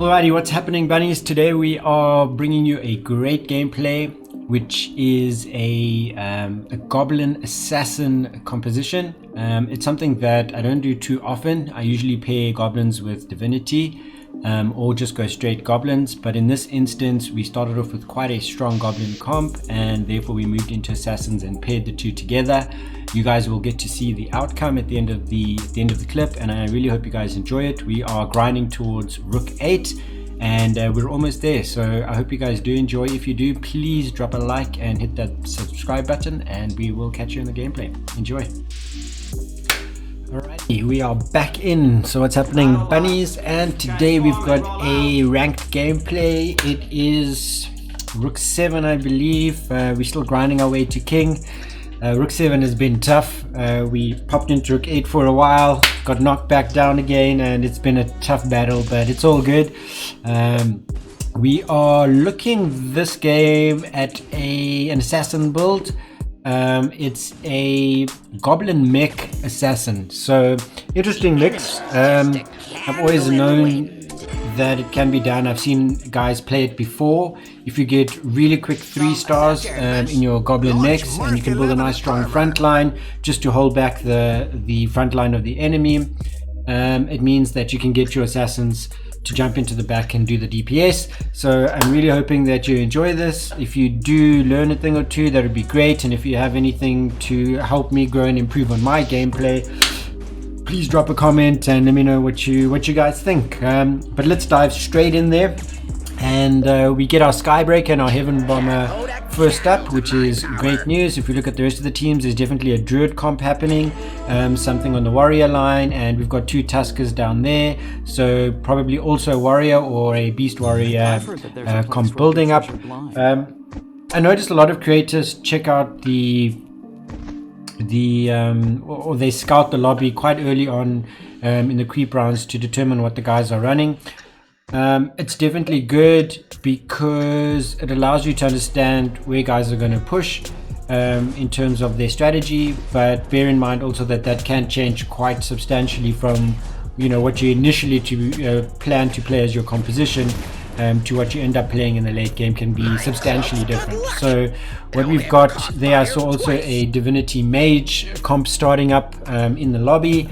Alrighty, what's happening, bunnies? Today we are bringing you a great gameplay, which is a Goblin Assassin composition. It's something that I don't do too often. I usually pair Goblins with Divinity or just go straight Goblins, but in this instance we started off with quite a strong Goblin comp, and therefore we moved into Assassins and paired the two together. You guys will get to see the outcome at the end of the clip, and I really hope you guys enjoy it. We are grinding towards Rook 8 and we're almost there, so I hope you guys do enjoy. If you do, please drop a like and hit that subscribe button, and we will catch you in the gameplay. Enjoy. Alrighty, we are back in. So what's happening, bunnies? And today we've got a ranked gameplay. It is Rook 7, I believe. We're still grinding our way to King. Rook 7 has been tough. We popped into Rook 8 for a while, got knocked back down again, and it's been a tough battle, but it's all good. We are looking this game at an assassin build. It's a Goblin mech assassin, so interesting mix. I've always known that it can be done. I've seen guys play it before. If you get really quick 3 stars in your Goblin mechs, and you can build a nice strong front line just to hold back the front line of the enemy, it means that you can get your assassins to jump into the back and do the DPS. So I'm really hoping that you enjoy this. If you do learn a thing or two, that would be great, and if you have anything to help me grow and improve on my gameplay, please drop a comment and let me know what you guys think. But let's dive straight in there, and we get our Skybreaker and our Heaven Bomber first up, which is great news. If we look at the rest of the teams, there's definitely a Druid comp happening, something on the Warrior line, and we've got 2 Tuskers down there, so probably also a Warrior or a Beast Warrior comp building up. I noticed a lot of creators check out or they scout the lobby quite early on in the creep rounds to determine what the guys are running. It's definitely good because it allows you to understand where guys are going to push in terms of their strategy, but bear in mind also that can change quite substantially from what you initially plan to play as your composition to what you end up playing in the late game can be substantially different. So what we've got there, I saw also a Divinity Mage comp starting up in the lobby,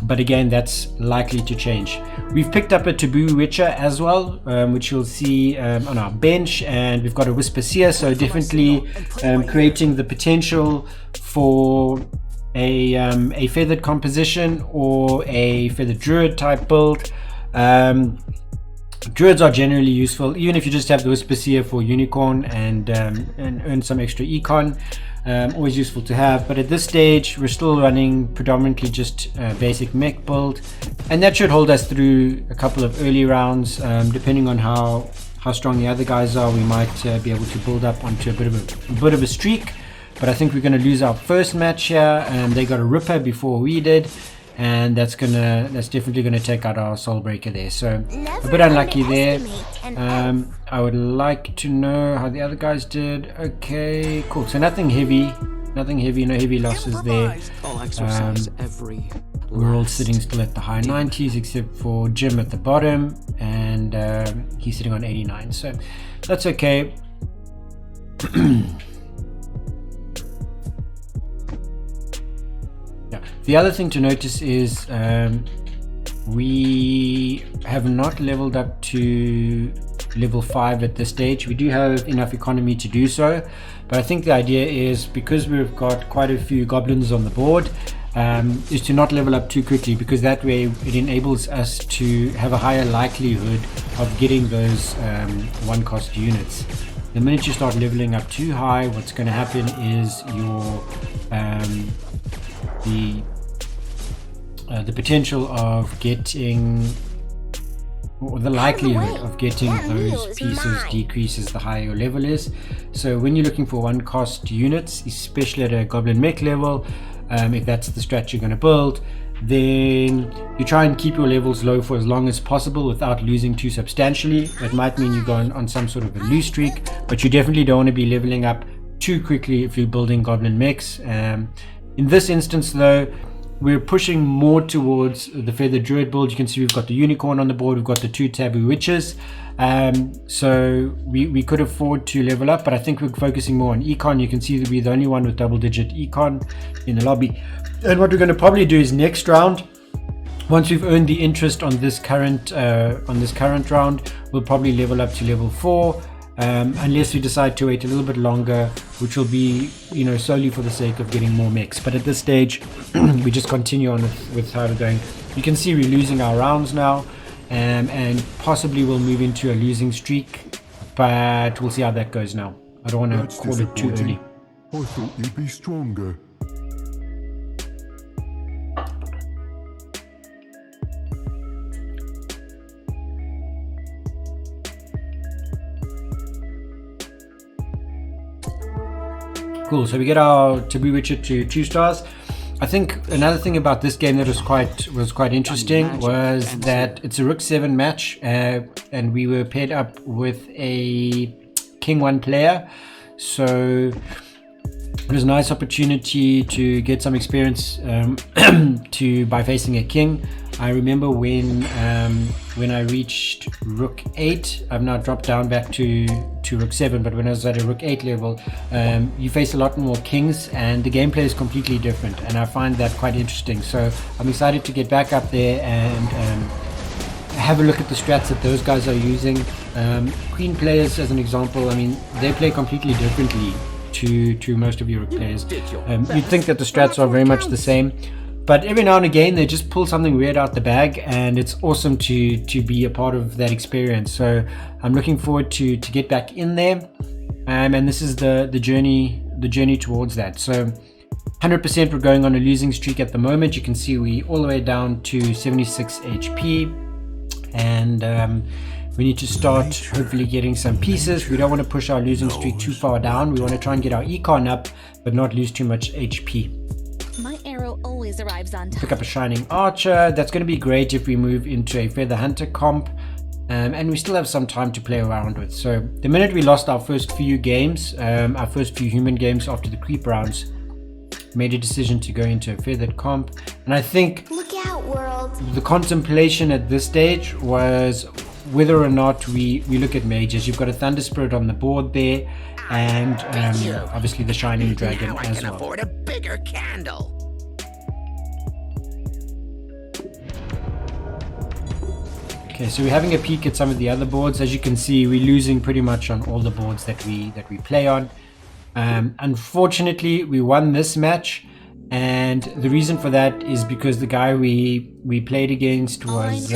but again, that's likely to change. We've picked up a Taboo Witcher as well, which you'll see on our bench, and we've got a Whisper Seer, so definitely creating the potential for a feathered composition or a feathered druid type build. Druids are generally useful, even if you just have the Whisper Seer for Unicorn and earn some extra econ. Always useful to have, but at this stage we're still running predominantly just basic mech build, and that should hold us through a couple of early rounds. Depending on how strong the other guys are, we might be able to build up onto a bit of a streak, but I think we're going to lose our first match here. They got a Ripper before we did, and that's definitely gonna take out our Soulbreaker there, so a bit unlucky there. I would like to know how the other guys did. Okay, cool. So nothing heavy, no heavy losses there. We're all sitting still at the high 90s except for Jim at the bottom, and he's sitting on 89, so that's okay. The other thing to notice is we have not leveled up to level 5 at this stage. We do have enough economy to do so, but I think the idea is, because we've got quite a few Goblins on the board, is to not level up too quickly, because that way it enables us to have a higher likelihood of getting those 1-cost units. The minute you start leveling up too high, what's going to happen is your the potential of getting, or the likelihood of getting those pieces decreases the higher your level is. So when you're looking for 1-cost units, especially at a Goblin mech level, if that's the strat you're going to build, then you try and keep your levels low for as long as possible without losing too substantially. That might mean you go on some sort of a lose streak, but you definitely don't want to be leveling up too quickly if you're building Goblin mechs. In this instance though, we're pushing more towards the Feather Druid build. You can see we've got the Unicorn on the board, we've got the 2 Taboo Witches. So we could afford to level up, but I think we're focusing more on Econ. You can see that we're the only one with double-digit Econ in the lobby. And what we're going to probably do is next round, once we've earned the interest on this current round, we'll probably level up to level 4. Unless we decide to wait a little bit longer, which will be, you know, solely for the sake of getting more mechs. But at this stage, we just continue on with how we're going. You can see we're losing our rounds now, and possibly we'll move into a losing streak, but we'll see how that goes now. I don't want to call it too early. I thought you'd be stronger. Cool, so we get our Taboo Witcher to 2 stars. I think another thing about this game that was quite interesting was that it's a Rook 7 match, and we were paired up with a King 1 player, so it was a nice opportunity to get some experience by facing a king. I remember when I reached Rook 8, I've now dropped down back to Rook 7, but when I was at a Rook 8 level, you face a lot more kings and the gameplay is completely different, and I find that quite interesting. So I'm excited to get back up there and have a look at the strats that those guys are using. Queen players, as an example, I mean, they play completely differently to most of your Rook players. You'd think that the strats are very much the same, but every now and again they just pull something weird out the bag, and it's awesome to be a part of that experience. So I'm looking forward to get back in there, and this is the journey towards that. So 100% we're going on a losing streak at the moment. You can see we all the way down to 76 HP, and we need to start hopefully getting some pieces. We don't want to push our losing streak too far down. We want to try and get our econ up, but not lose too much HP. My arrow always arrives on time. Pick up a Shining Archer. That's going to be great if we move into a Feather Hunter comp. And we still have some time to play around with. So the minute we lost our first few games, our first few human games after the creep rounds, made a decision to go into a feathered comp. And I think Look out, world. the contemplation at this stage was whether or not we look at mages. You've got a Thunder Spirit on the board there, and obviously the Shining Dragon now I as can well. afford a bigger candle. Okay, so we're having a peek at some of the other boards. As you can see, we're losing pretty much on all the boards that we play on. Unfortunately, we won this match, and the reason for that is because the guy we played against was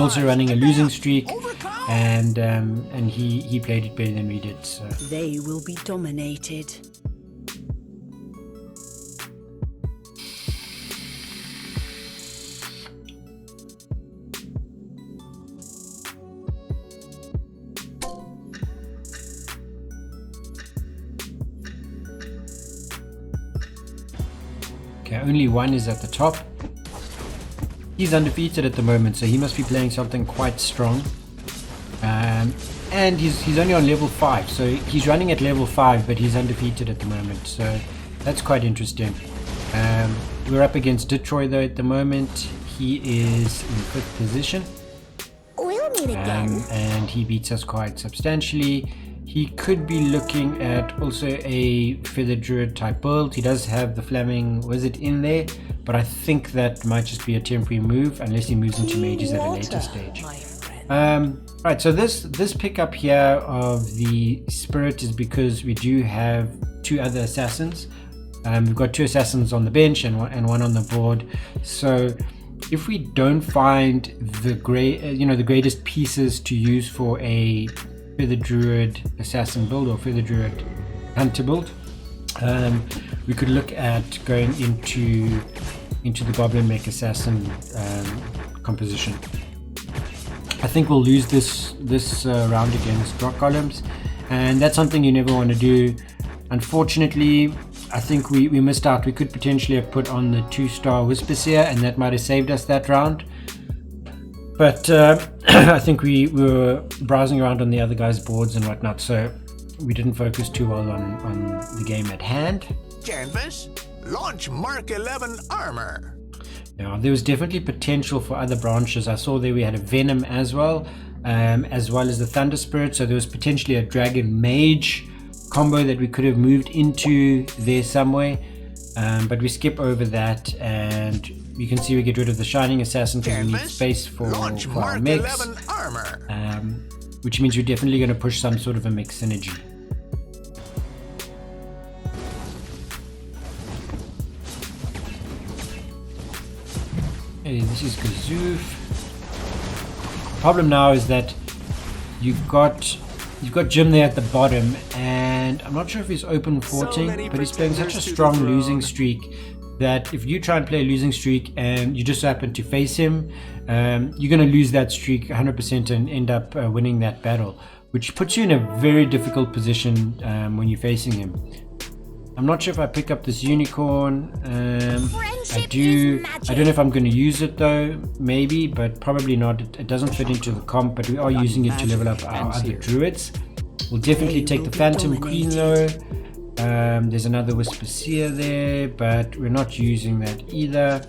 also running a losing streak, and he played it better than we did. So They will be dominated. okay, only one is at the top. He's undefeated at the moment, so he must be playing something quite strong. And he's only on level 5, so he's running at level 5, but he's undefeated at the moment, so that's quite interesting. We're up against Detroit though at the moment. He is in 5th position, We'll meet again. and he beats us quite substantially. He could be looking at also a Feather Druid type build. He does have the Flaming Wizard in there, but I think that might just be a temporary move unless he moves into mages at a later stage. Right, so this pickup here of the Spirit is because we do have 2 other assassins. We've got 2 assassins on the bench and one on the board. So if we don't find the greatest pieces to use for a Feather Druid assassin build or Feather Druid hunter build, we could look at going into the Goblin mech assassin composition. I think we'll lose this round against rock golems, and that's something you never want to do. Unfortunately, I think we missed out. We could potentially have put on the 2-star Whisper Seer, and that might have saved us that round. But I think we were browsing around on the other guys' boards and whatnot, so we didn't focus too well on the game at hand. Jervis, Launch Mark 11 armor. Now, there was definitely potential for other branches. I saw there we had a Venom as well as the Thunder Spirit. So there was potentially a Dragon Mage combo that we could have moved into there somewhere. But we skip over that, and you can see we get rid of the Shining Assassin because we need space for our mix. Which means we're definitely going to push some sort of a mix synergy. Okay, this is Gazoof. Problem now is that you've got Jim there at the bottom, and I'm not sure if he's open forting, but he's playing such a strong losing streak that if you try and play a losing streak and you just happen to face him, you're going to lose that streak 100% and end up winning that battle, which puts you in a very difficult position when you're facing him. I'm not sure if I pick up this unicorn. I don't know if I'm going to use it though, maybe, but probably not. It doesn't fit into the comp, but we are using it to level up our other druids. We'll definitely take the Phantom Queen though. There's another Whisper Seer there, but we're not using that either.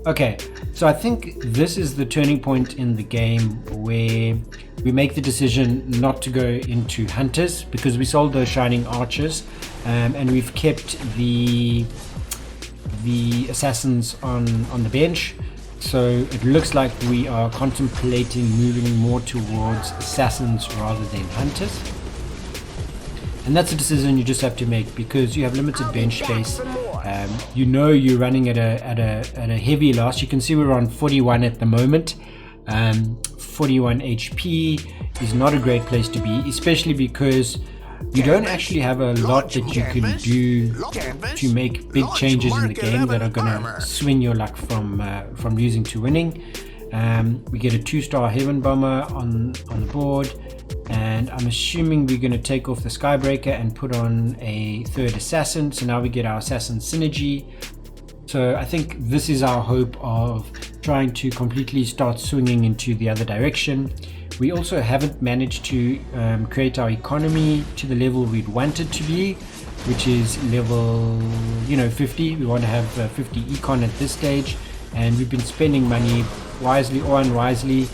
Okay, so I think this is the turning point in the game where we make the decision not to go into Hunters because we sold those Shining Archers, and we've kept the Assassins on the bench. So it looks like we are contemplating moving more towards Assassins rather than Hunters. And that's a decision you just have to make because you have limited bench space. You know you're running at a heavy loss. You can see we're on 41 at the moment. 41 HP is not a great place to be, especially because you don't actually have a lot that you can do to make big changes in the game that are going to swing your luck from losing to winning. We get a 2-star Heaven Bomber on the board, and I'm assuming we're going to take off the Skybreaker and put on a 3rd Assassin. So now we get our Assassin synergy. So I think this is our hope of trying to completely start swinging into the other direction. We also haven't managed to create our economy to the level we'd want it to be, which is level 50. We want to have 50 econ at this stage, and we've been spending money wisely or unwisely.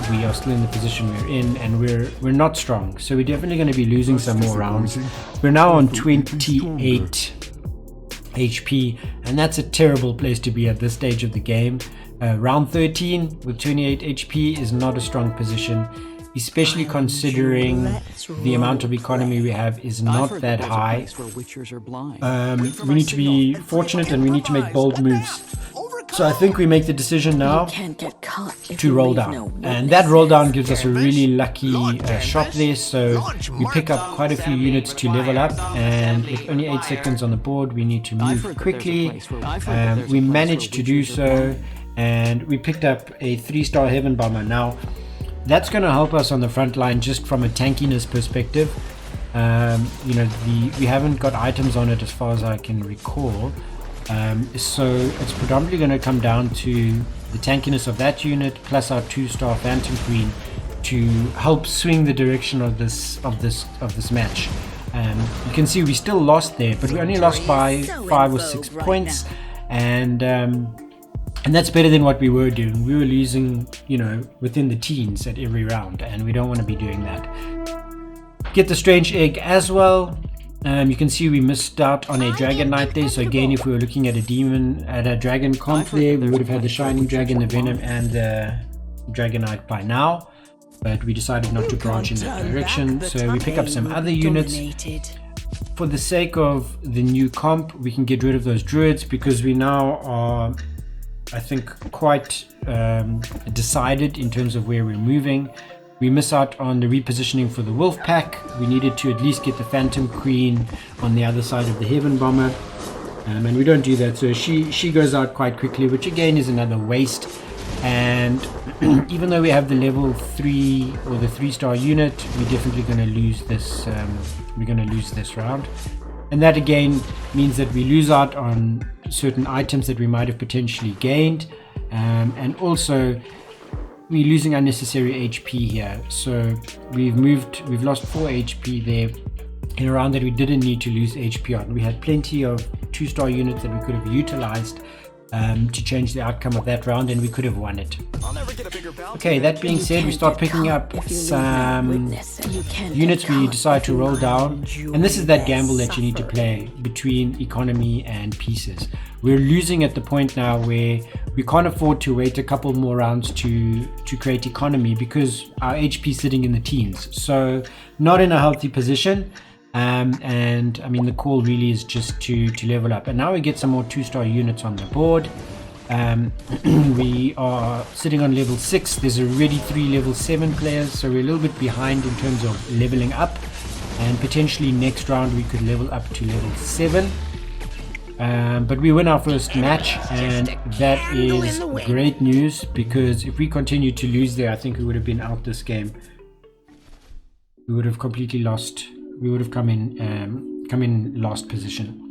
We are still in the position we're in, and we're not strong, so we're definitely going to be losing some more rounds. We're now on 28 HP, and that's a terrible place to be at this stage of the game. Round 13 with 28 HP is not a strong position, especially considering the amount of economy we have is not that high. We need to be fortunate and we need to make bold moves. So I think we make the decision now to roll down, and that roll down gives us a really lucky shot there. So we pick up quite a few units to level up, and with only 8 seconds on the board we need to move quickly. We managed to do so, and we picked up a 3-star Heaven Bomber. Now that's going to help us on the front line just from a tankiness perspective. We haven't got items on it as far as I can recall. So it's predominantly going to come down to the tankiness of that unit plus our 2-star Phantom Queen to help swing the direction of this match. You can see we still lost there, but we only lost by 5 or 6 points, and that's better than what we were doing. We were losing, within the teens at every round, and we don't want to be doing that. Get the Strange Egg as well. You can see we missed out on a Dragon Knight there, so again, if we were looking at a dragon comp there, we would have had the Shining Dragon, the Venom, and the Dragon Knight by now, but we decided not to branch in that direction, so we pick up some other units. For the sake of the new comp, we can get rid of those druids because we now are, I think, quite decided in terms of where we're moving. We miss out on the repositioning for the Wolf Pack. We needed to at least get the Phantom Queen on the other side of the Heaven Bomber, and we don't do that, so she goes out quite quickly, which again is another waste. And even though we have the level 3 or the 3-star unit, we're definitely going to lose this. We're going to lose this round, and that again means that we lose out on certain items that we might have potentially gained, and also we're losing unnecessary HP here. So we've lost 4 HP there in a round that we didn't need to lose HP on. We had plenty of 2-star units that we could have utilized to change the outcome of that round, and we could have won it. Okay, that being said, we start picking up some units we decide to roll down, and this is that gamble that you need to play between economy and pieces. We're losing at the point now where we can't afford to wait a couple more rounds to create economy because our HP is sitting in the teens, so not in a healthy position. And I mean, the call really is just to level up, and now we get some more 2-star units on the board. We are sitting on level 6. There's already 3 level 7 players, so we're a little bit behind in terms of leveling up, and potentially next round we could level up to level 7. But we win our first match, and that is great news, because if we continue to lose there, I think we would have been out this game. We would have completely lost. We would have come in last position.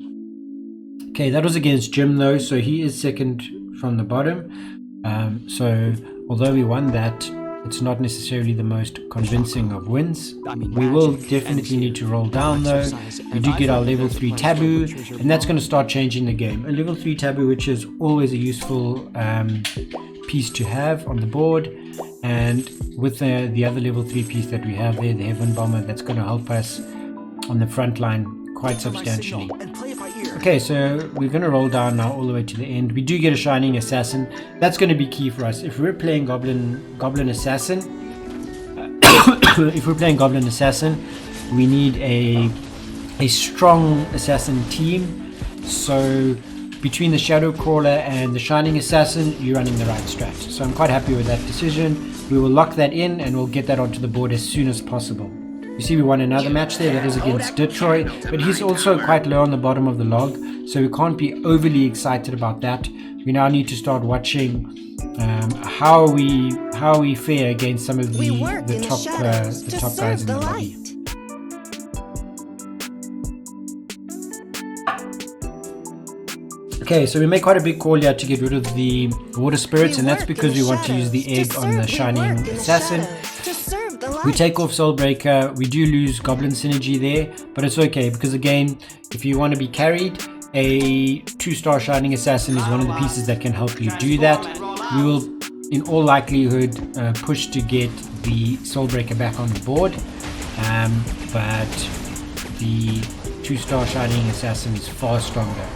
Okay, that was against Jim though, so he is second from the bottom. So although we won that, it's not necessarily the most convincing of wins. We will definitely need to roll down though. We do get our level 3 taboo, and that's going to start changing the game. A level 3 taboo, which is always a useful piece to have on the board, and with the other level 3 piece that we have there, the Heaven Bomber, that's going to help us on the front line quite substantially. Okay, so we're going to roll down now all the way to the end. We do get a Shining Assassin. That's going to be key for us. If we're playing Goblin Assassin, we need a strong assassin team. So between the Shadow Crawler and the Shining Assassin, you're running the right strat. So I'm quite happy with that decision. We will lock that in, and we'll get that onto the board as soon as possible. You see we won another match there, that is against Detroit, but he's also quite low on the bottom of the log, so we can't be overly excited about that. We now need to start watching how we fare against some of the top guys in the lobby. Okay, so we make quite a big call here to get rid of the water spirits, and that's because we want to use the egg on the Shining Assassin. We take off Soulbreaker. We do lose Goblin synergy there, but it's okay, because again, if you want to be carried, a 2-star Shining Assassin is one of the pieces that can help you do that. We will, in all likelihood, push to get the Soulbreaker back on the board, but the 2-star Shining Assassin is far stronger.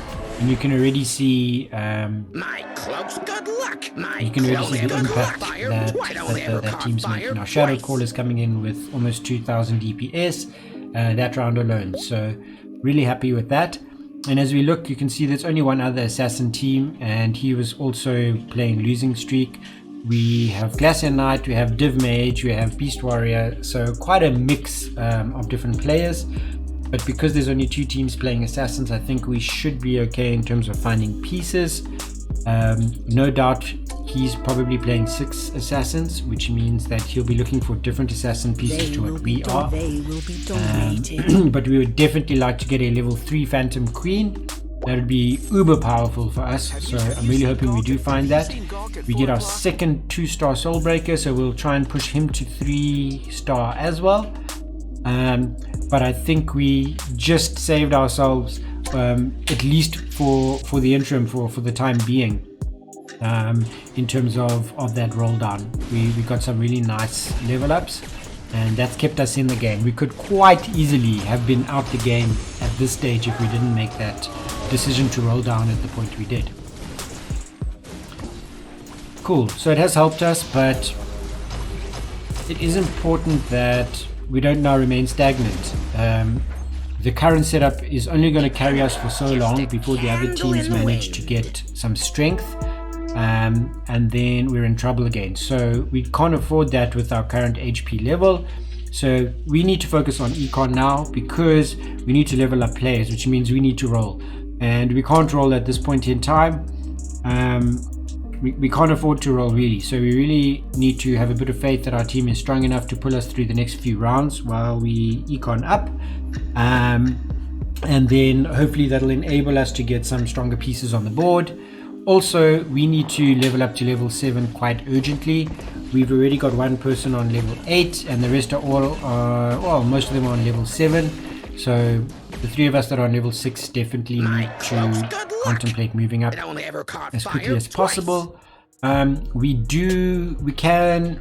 And you can already see My cloak's good luck. you can already see the impact that team's making. Our Shadow Call is coming in with almost 2000 DPS that round alone, so really happy with that. And as we look, you can see there's only one other assassin team, and he was also playing losing streak. We have Glacier Knight, we have Div Mage, we have Beast Warrior, so quite a mix of different players. But because there's only 2 teams playing assassins, I think we should be okay in terms of finding pieces. No doubt he's probably playing 6 assassins, which means that he'll be looking for different assassin pieces to what we are. But we would definitely like to get a level 3 Phantom Queen. That would be uber powerful for us, so I'm really hoping we do find that. We get our second 2-star Soulbreaker, so we'll try and push him to 3-star as well. But I think we just saved ourselves, at least for the interim, for the time being, in terms of that roll down. We got some really nice level ups, and that's kept us in the game. We could quite easily have been out the game at this stage if we didn't make that decision to roll down at the point we did. Cool, so it has helped us, but it is important that we don't now remain stagnant. The current setup is only going to carry us for so long before the other teams manage to get some strength, and then we're in trouble again. So we can't afford that with our current HP level. So we need to focus on econ now, because we need to level up players, which means we need to roll, and we can't roll at this point in time. We can't afford to roll really, so we really need to have a bit of faith that our team is strong enough to pull us through the next few rounds while we econ up, and then hopefully that'll enable us to get some stronger pieces on the board. Also, we need to level up to level 7 quite urgently. We've already got one person on level 8, and the rest are all, well, most of them are on level 7. So the three of us that are on level 6 definitely need to contemplate moving up It only ever caught as quickly fire as twice. possible. We can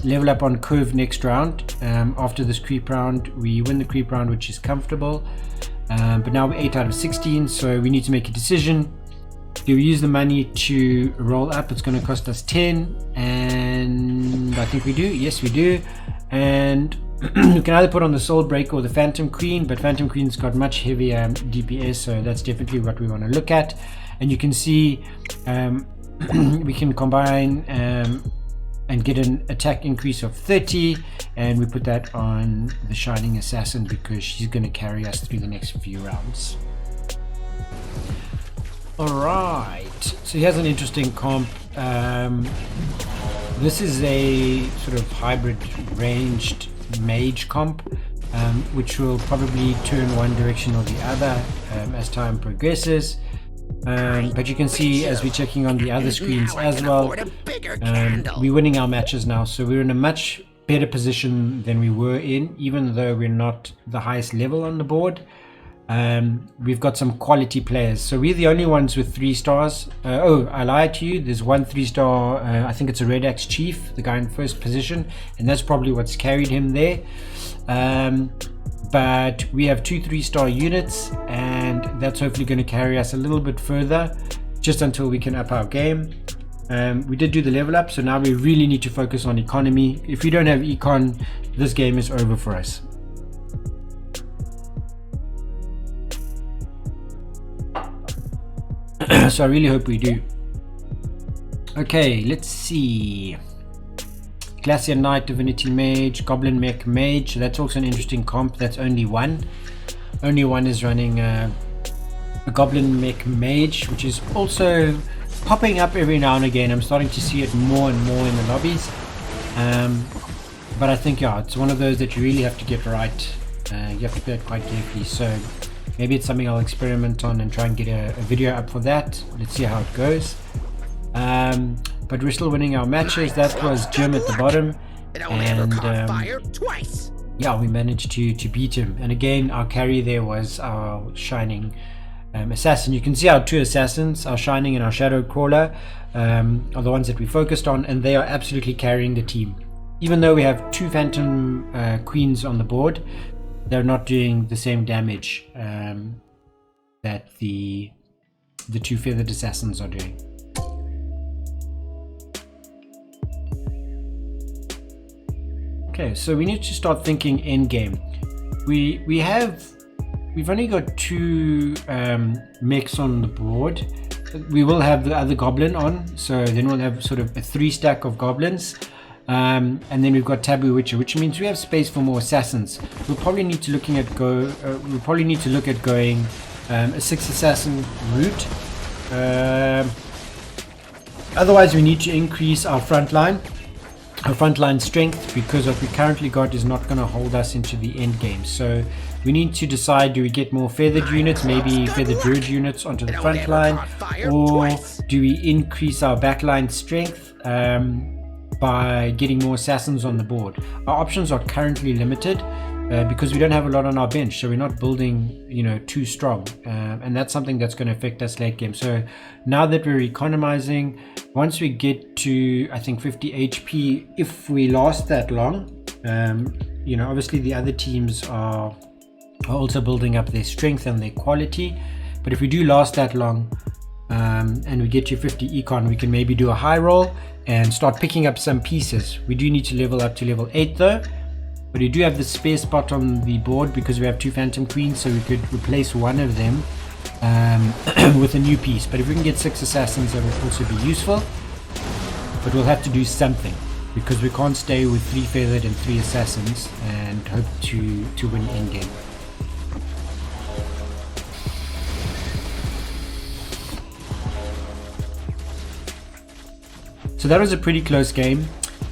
level up on Curve next round. After this creep round, we win the creep round, which is comfortable. But now we're 8 out of 16, so we need to make a decision. Do we use the money to roll up? It's going to cost us 10, and I think we do. Yes, we do. And we can either put on the Soul Breaker or the Phantom Queen, but Phantom Queen's got much heavier DPS, so that's definitely what we want to look at. And you can see we can combine and get an attack increase of 30, and we put that on the Shining Assassin because she's going to carry us through the next few rounds. Alright, so here's an interesting comp. This is a sort of hybrid ranged mage comp, which will probably turn one direction or the other as time progresses. But you can see as we're checking on the other screens as well, we're winning our matches now, so we're in a much better position than we were in, even though we're not the highest level on the board. We've got some quality players, so we're the only ones with 3 stars. Oh, I lied to you, there's one 3-star, I think it's a Red Axe Chief, the guy in first position, and that's probably what's carried him there. But we have 2 3-star units, and that's hopefully going to carry us a little bit further just until we can up our game. We did do the level up, so now we really need to focus on economy. If we don't have econ, this game is over for us. So I really hope we do. Okay, let's see. Glacier Knight, Divinity Mage, Goblin Mech Mage. So that's also an interesting comp. That's only one. Only one is running a Goblin Mech Mage, which is also popping up every now and again. I'm starting to see it more and more in the lobbies. But I think, yeah, it's one of those that you really have to get right. You have to play it quite carefully. So maybe it's something I'll experiment on and try and get a video up for that. Let's see how it goes. But we're still winning our matches. That was Jim at the bottom, and yeah, we managed to beat him. And again, our carry there was our Shining Assassin. You can see our 2 assassins, our Shining and our Shadow Crawler, are the ones that we focused on, and they are absolutely carrying the team. Even though we have 2 Phantom Queens on the board, they're not doing the same damage that the 2 Feathered Assassins are doing. Okay, so we need to start thinking end game. We've only got 2 mechs on the board. We will have the other Goblin on, so then we'll have sort of a 3 stack of Goblins. And then we've got Taboo Witcher, which means we have space for more assassins. We'll probably need to look at going a 6 assassin route. Otherwise, we need to increase our frontline strength, because what we currently got is not going to hold us into the end game. So we need to decide: do we get more feathered units, maybe feathered druid units onto the front line, or do we increase our backline strength by getting more assassins on the board? Our options are currently limited because we don't have a lot on our bench, so we're not building, too strong, and that's something that's going to affect us late game. So now that we're economizing, once we get to, I think, 50 HP, if we last that long, obviously the other teams are also building up their strength and their quality, but if we do last that long, and we get to 50 econ, we can maybe do a high roll and start picking up some pieces. We do need to level up to level 8 though, but we do have the spare spot on the board because we have 2 Phantom Queens, so we could replace one of them with a new piece. But if we can get 6 assassins, that would also be useful, but we'll have to do something because we can't stay with 3 feathered and 3 assassins and hope to win endgame. So that was a pretty close game.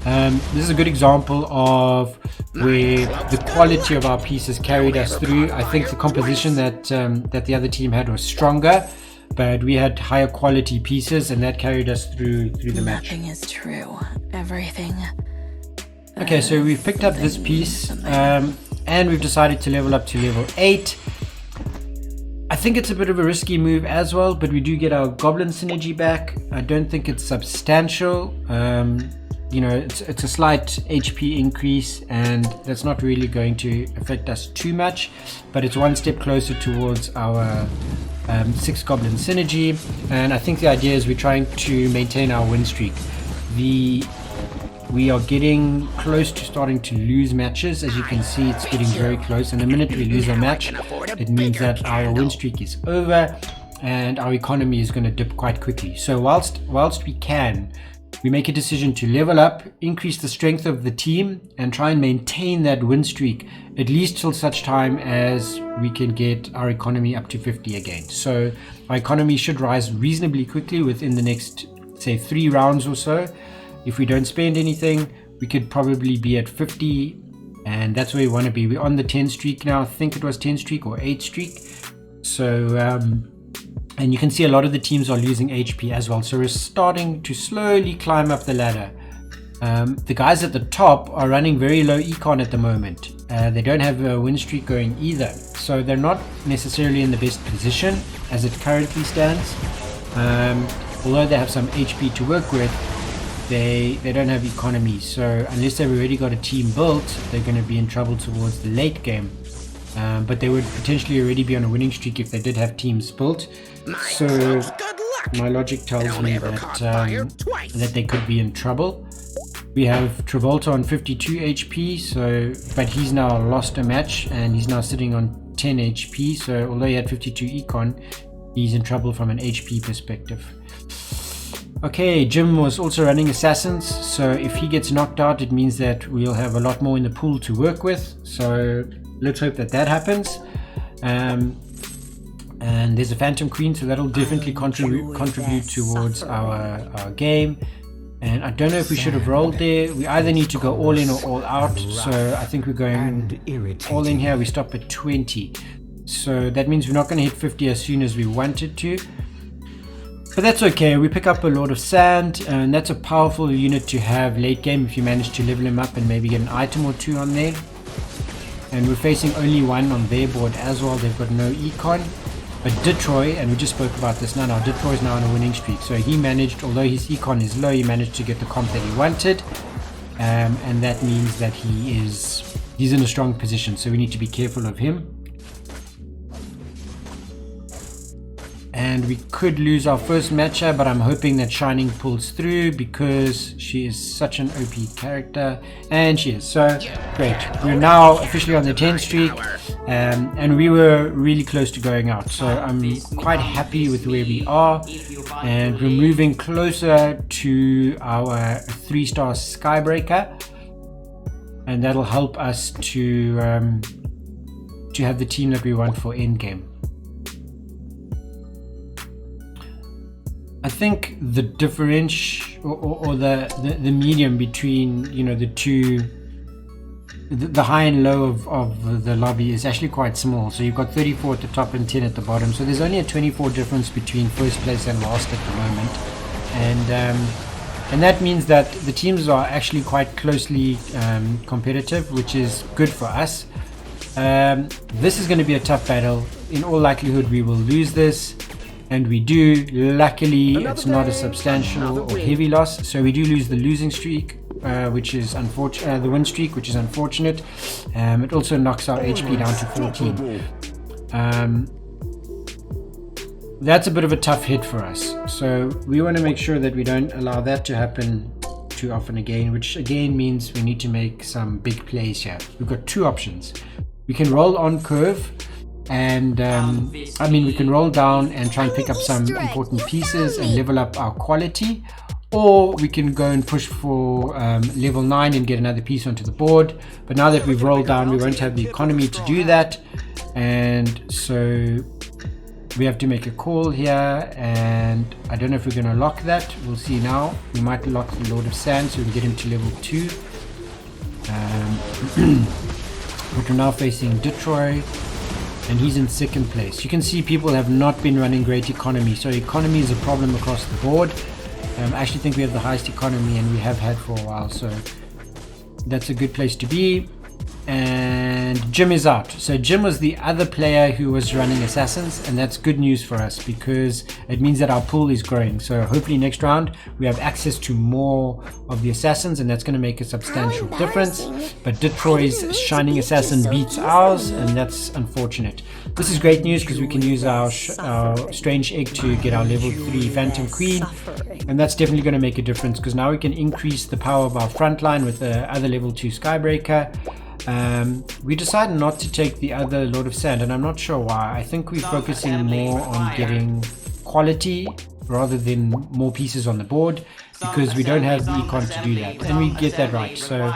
This is a good example of where the quality of our pieces carried us through. I think the composition that the other team had was stronger, but we had higher quality pieces, and that carried us through the match. Nothing is true. Everything. Okay, so we've picked up this piece. and we've decided to level up to level 8. I think it's a bit of a risky move as well, but we do get our Goblin synergy back. I don't think it's substantial. You know, it's a slight HP increase, and that's not really going to affect us too much, but it's one step closer towards our 6 Goblin synergy. And I think the idea is we're trying to maintain our win streak. We are getting close to starting to lose matches. As you can see, it's getting very close, and the minute we lose a match, it means that our win streak is over and our economy is going to dip quite quickly. So whilst we can, we make a decision to level up, increase the strength of the team, and try and maintain that win streak at least till such time as we can get our economy up to 50 again. So our economy should rise reasonably quickly within the next, say, 3 rounds or so. If we don't spend anything, we could probably be at 50, and that's where we want to be. We're on the 10 streak now. I think it was 10 streak or 8 streak. So and you can see a lot of the teams are losing HP as well, so we're starting to slowly climb up the ladder. The guys at the top are running very low econ at the moment. They don't have a win streak going either, so they're not necessarily in the best position as it currently stands. Although they have some HP to work with, they don't have economy, so unless they've already got a team built, they're going to be in trouble towards the late game. But they would potentially already be on a winning streak if they did have teams built. So my logic tells me that they could be in trouble. We have Travolta on 52 HP, but he's now lost a match and he's now sitting on 10 HP. So although he had 52 econ, he's in trouble from an HP perspective. Okay, Jim was also running assassins, so if he gets knocked out, it means that we'll have a lot more in the pool to work with. So let's hope that happens. And there's a Phantom Queen, so that'll definitely contribute towards our game. And I don't know if we should have rolled there. We either need to go all in or all out. So I think we're going all in here. We stop at 20. So that means we're not going to hit 50 as soon as we wanted to. But that's okay. We pick up a Lord of Sand, and that's a powerful unit to have late game if you manage to level him up and maybe get an item or 2 on there. And we're facing only 1 on their board as well. They've got no econ. But Detroit, and we just spoke about this now, Detroit is now on a winning streak. So he managed, although his econ is low, he managed to get the comp that he wanted. And that means that he's in a strong position. So we need to be careful of him. And we could lose our first matchup, but I'm hoping that Shining pulls through because she is such an OP character, and she is. So great, we're now officially on the 10 streak, and we were really close to going out, so I'm quite happy with where we are, and we're moving closer to our 3-star Skybreaker, and that'll help us to have the team that we want for endgame. I think the differential or the medium between, you know, the two, the high and low of the lobby is actually quite small. So you've got 34 at the top and 10 at the bottom. So there's only a 24 difference between first place and last at the moment, and that means that the teams are actually quite closely competitive, which is good for us. This is going to be a tough battle. In all likelihood, we will lose this. And we do. Luckily, it's not a substantial or heavy loss, so we do lose the losing streak, which is unfortunate. The win streak, which is unfortunate. It also knocks our HP down to 14. That's a bit of a tough hit for us, so we want to make sure that we don't allow that to happen too often again, which again means we need to make some big plays here. We've got 2 options. We can roll on curve, and we can roll down and try and pick up some important pieces and level up our quality, or we can go and push for level 9 and get another piece onto the board. But now that we've rolled down, we won't have the economy to do that, and so we have to make a call here, and I don't know if we're going to lock that. We'll see now. We might lock the Lord of Sand so we can get him to level 2. But we're now facing Detroit, and he's in 2nd place. You can see people have not been running great economy, so economy is a problem across the board. I actually think we have the highest economy, and we have had for a while, so that's a good place to be. And and Jim is out. So Jim was the other player who was running assassins, and that's good news for us because it means that our pool is growing. So hopefully next round we have access to more of the assassins, and that's going to make a substantial difference. But Detroit's shining assassin beats ours, and that's unfortunate. This is great news because we can use our strange egg to get our level 3 Phantom Queen, and that's definitely going to make a difference because now we can increase the power of our front line with the other level 2 Skybreaker. We decided not to take the other Lord of Sand, and I'm not sure why. I think we're focusing more on getting quality rather than more pieces on the board because we don't have the econ to do that, and we get that right. So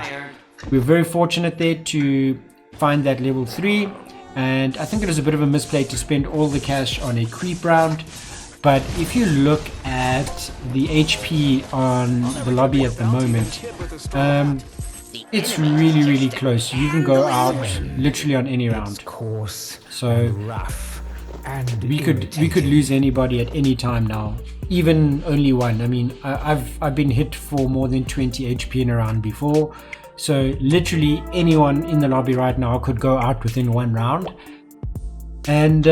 we're very fortunate there to find that level 3, and I think it was a bit of a misplay to spend all the cash on a creep round. But if you look at the HP on the lobby at the moment, it's really close. You can go out literally on any round. So we could lose anybody at any time now, even only one. I mean, I've been hit for more than 20 HP in a round before. So literally anyone in the lobby right now could go out within one round, and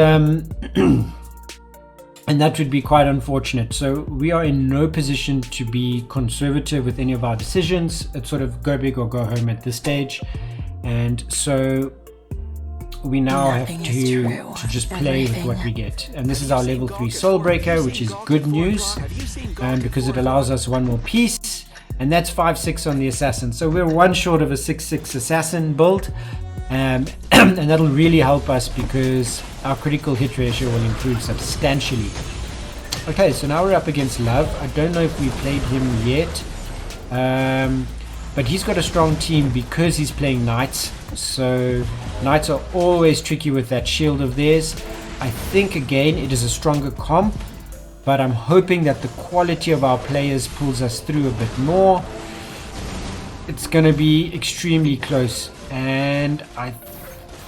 and that would be quite unfortunate. So we are in no position to be conservative with any of our decisions. It's sort of go big or go home at this stage, and so we now have to just play with what we get. And this is our level 3 Soulbreaker, which is good news because it allows us one more piece, and that's 5/6 on the assassin. So we're one short of a 6/6 assassin build, and that'll really help us because our critical hit ratio will improve substantially. Okay, so now we're up against Love. I don't know if we played him yet, but he's got a strong team because he's playing Knights. So Knights are always tricky with that shield of theirs. I think again it is a stronger comp, but I'm hoping that the quality of our players pulls us through a bit more. It's going to be extremely close, and I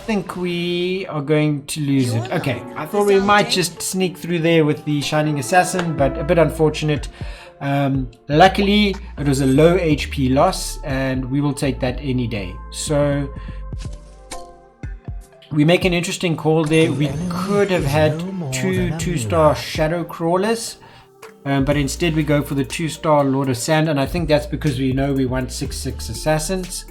think we are going to lose it. Okay, I thought we might just sneak through there with the Shining Assassin, but a bit unfortunate. Luckily, it was a low HP loss, and we will take that any day. So we make an interesting call there. We could have had two-star Shadow Crawlers, but instead we go for the 2-star Lord of Sand, and I think that's because we know we want 6/6 assassins.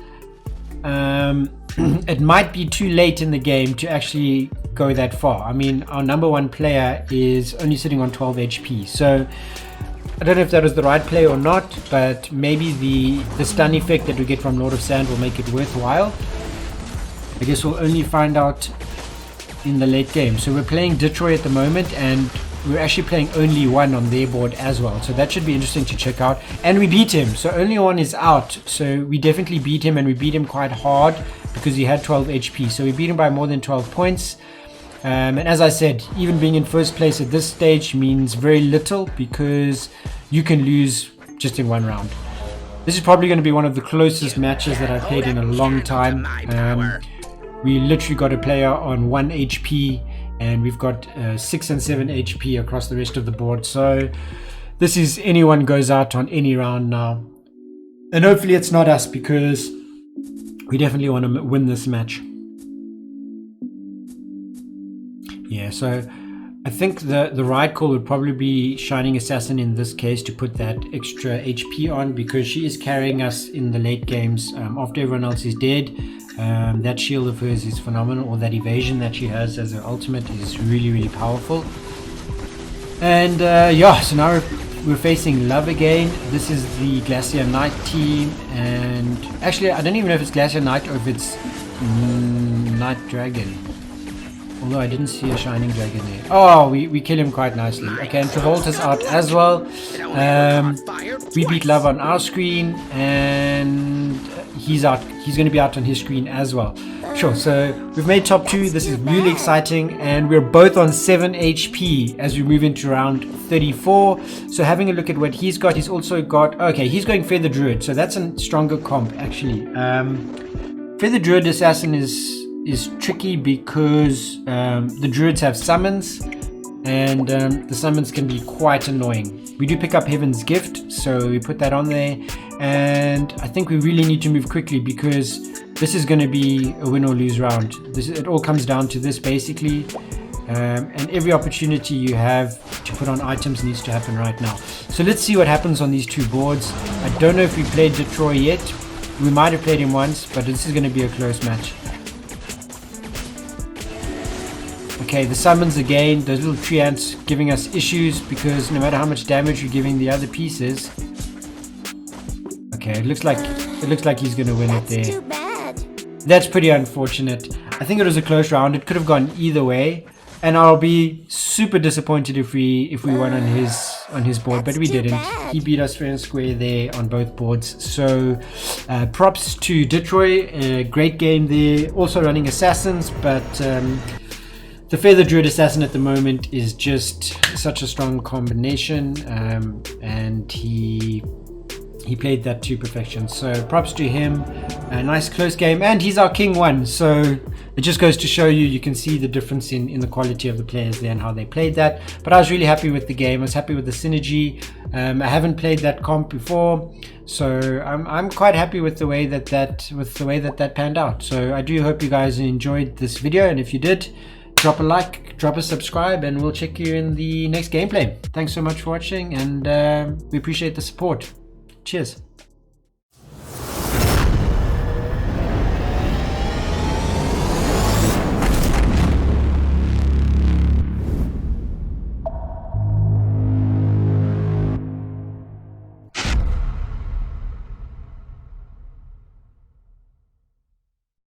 It might be too late in the game to actually go that far. I mean, our number 1 player is only sitting on 12 HP, so I don't know if that was the right play or not, but maybe the stun effect that we get from Lord of Sand will make it worthwhile. I guess we'll only find out in the late game. So we're playing Detroit at the moment, and we're actually playing only one on their board as well. So that should be interesting to check out. And we beat him. So only one is out. So we definitely beat him, and we beat him quite hard because he had 12 HP. So we beat him by more than 12 points. And as I said, even being in first place at this stage means very little because you can lose just in one round. This is probably going to be one of the closest matches that I've played in a long time. We literally got a player on 1 HP, and we've got 6 and 7 HP across the rest of the board. So this is anyone goes out on any round now. And hopefully it's not us, because we definitely want to win this match. Yeah, so I think the right call would probably be Shining Assassin in this case, to put that extra HP on, because she is carrying us in the late games after everyone else is dead. That shield of hers is phenomenal, or that evasion that she has as her ultimate is really, really powerful. And yeah, so now we're facing Love again. This is the Glacier Knight team, and actually I don't even know if it's Glacier Knight or if it's Night Dragon. Although I didn't see a Shining Dragon there. Oh, we kill him quite nicely. Okay, and Travolta's out as well. We beat Love on our screen, and he's out. He's going to be out on his screen as well. Sure, so we've made top 2. This is really exciting, and we're both on 7 HP as we move into round 34. So having a look at what he's got, he's also got... Okay, he's going Feather Druid, so that's a stronger comp, actually. Feather Druid Assassin is tricky because the druids have summons, and the summons can be quite annoying. We do pick up Heaven's Gift, so we put that on there, and I think we really need to move quickly because this is going to be a win or lose round. It all comes down to this basically, and every opportunity you have to put on items needs to happen right now. So let's see what happens on these two boards. I don't know if we played Detroit yet. We might have played him once, but this is going to be a close match. Okay, the summons again, those little tree ants giving us issues because no matter how much damage you're giving the other pieces. Okay, it looks like he's going to win it there. Too bad. That's pretty unfortunate. I think it was a close round. It could have gone either way, and I'll be super disappointed if we won on his board, but we didn't. He beat us fair and square there on both boards. So props to Detroit. Great game there. Also running assassins, but the Feather Druid Assassin at the moment is just such a strong combination, and he played that to perfection. So props to him. A nice close game, and he's our King 1. So it just goes to show you can see the difference in the quality of the players there and how they played that. But I was really happy with the game. I was happy with the synergy. I haven't played that comp before, so I'm quite happy with the way that panned out. So I do hope you guys enjoyed this video, and if you did, drop a like, drop a subscribe, and we'll check you in the next gameplay. Thanks so much for watching, and we appreciate the support. Cheers.